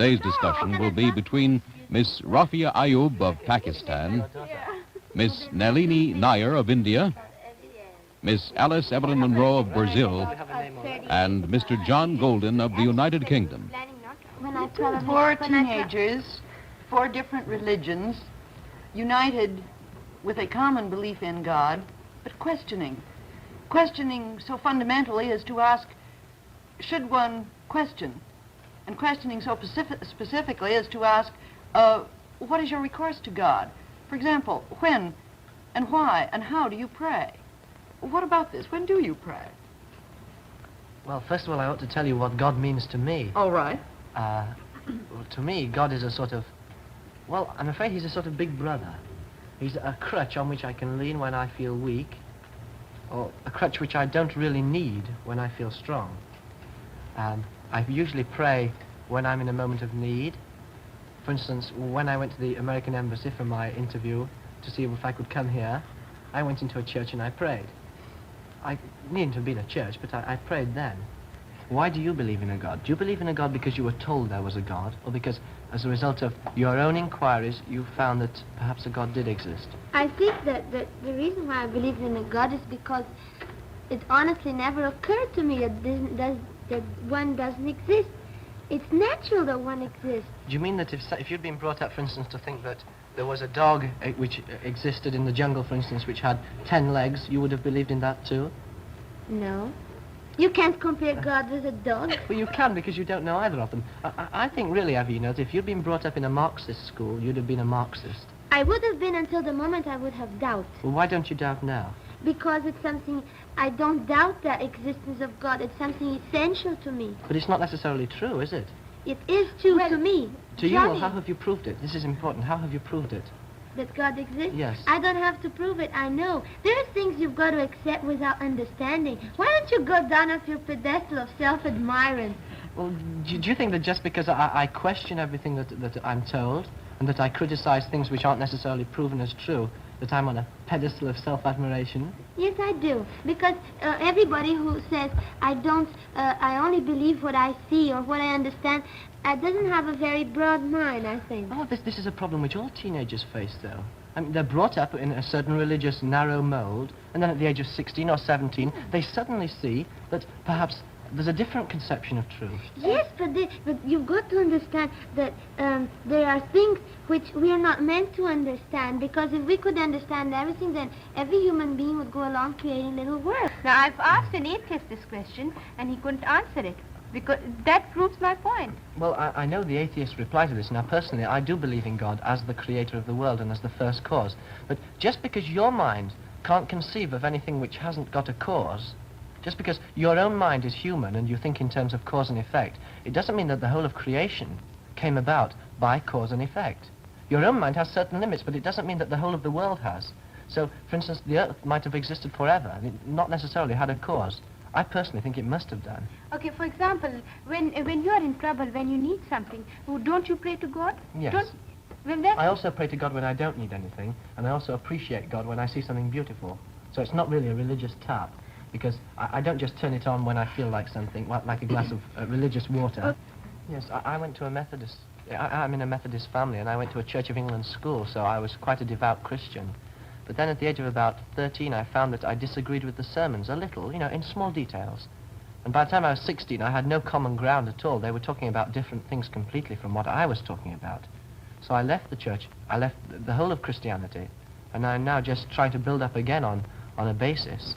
Today's discussion will be between Miss Rafia Ayoob of Pakistan, Miss Nalini Nair of India, Miss Alice Evelyn Munro of Brazil, and Mr. John Goulden of the United Kingdom. Four teenagers, four different religions, united with a common belief in God, but questioning so fundamentally as to ask, should one question? And questioning so specifically as to ask, what is your recourse to God? For example, when and why and how do you pray? What about this? When do you pray? Well, first of all, I ought to tell you what God means to me. All right. Well, to me, God is a sort of, well, I'm afraid he's a sort of big brother. He's a crutch on which I can lean when I feel weak, or a crutch which I don't really need when I feel strong. I usually pray when I'm in a moment of need. For instance, when I went to the American Embassy for my interview to see if I could come here, I went into a church and I prayed. I needn't have been a church, but I prayed then. Why do you believe in a God? Do you believe in a God because you were told there was a God, or because as a result of your own inquiries you found that perhaps a God did exist? I think that the reason why I believe in a God is because it honestly never occurred to me that one doesn't exist. It's natural that one exists. Do you mean that if you'd been brought up, for instance, to think that there was a dog which existed in the jungle, for instance, which had 10 legs, you would have believed in that too? No. You can't compare God with a dog. Well, you can, because you don't know either of them. I think really, Evelyn, if you'd been brought up in a Marxist school, you'd have been a Marxist. I would have been until the moment I would have doubt. Well, why don't you doubt now? Because it's something, I don't doubt the existence of God. It's something essential to me. But it's not necessarily true, is it? It is true to me. To you, well, how have you proved it? This is important. How have you proved it? That God exists? Yes. I don't have to prove it, I know. There are things you've got to accept without understanding. Why don't you go down off your pedestal of self-admirance? Well, do you think that just because I question everything that I'm told, and that I criticize things which aren't necessarily proven as true, that I'm on a pedestal of self-admiration? Yes, I do. Because everybody who says, I only believe what I see or what I understand, doesn't have a very broad mind, I think. Oh, this is a problem which all teenagers face, though. I mean, they're brought up in a certain religious narrow mold, and then at the age of 16 or 17, they suddenly see that perhaps there's a different conception of truth. Yes, but you've got to understand that there are things which we are not meant to understand, because if we could understand everything, then every human being would go along creating little worlds. Now, I've asked an atheist this question, and he couldn't answer it, because that proves my point. Well, I know the atheist reply to this. Now, personally, I do believe in God as the creator of the world and as the first cause. But just because your mind can't conceive of anything which hasn't got a cause, just because your own mind is human and you think in terms of cause and effect, it doesn't mean that the whole of creation came about by cause and effect. Your own mind has certain limits, but it doesn't mean that the whole of the world has. So, for instance, the Earth might have existed forever, and it not necessarily had a cause. I personally think it must have done. Okay, for example, when you're in trouble, when you need something, don't you pray to God? Yes. I also pray to God when I don't need anything, and I also appreciate God when I see something beautiful. So it's not really a religious tap, because I don't just turn it on when I feel like something, like a glass of religious water. Yes, I went to a Methodist. I'm in a Methodist family, and I went to a Church of England school, so I was quite a devout Christian. But then at the age of about 13, I found that I disagreed with the sermons a little, in small details. And by the time I was 16, I had no common ground at all. They were talking about different things completely from what I was talking about. So I left the church, I left the whole of Christianity, and I'm now just trying to build up again on a basis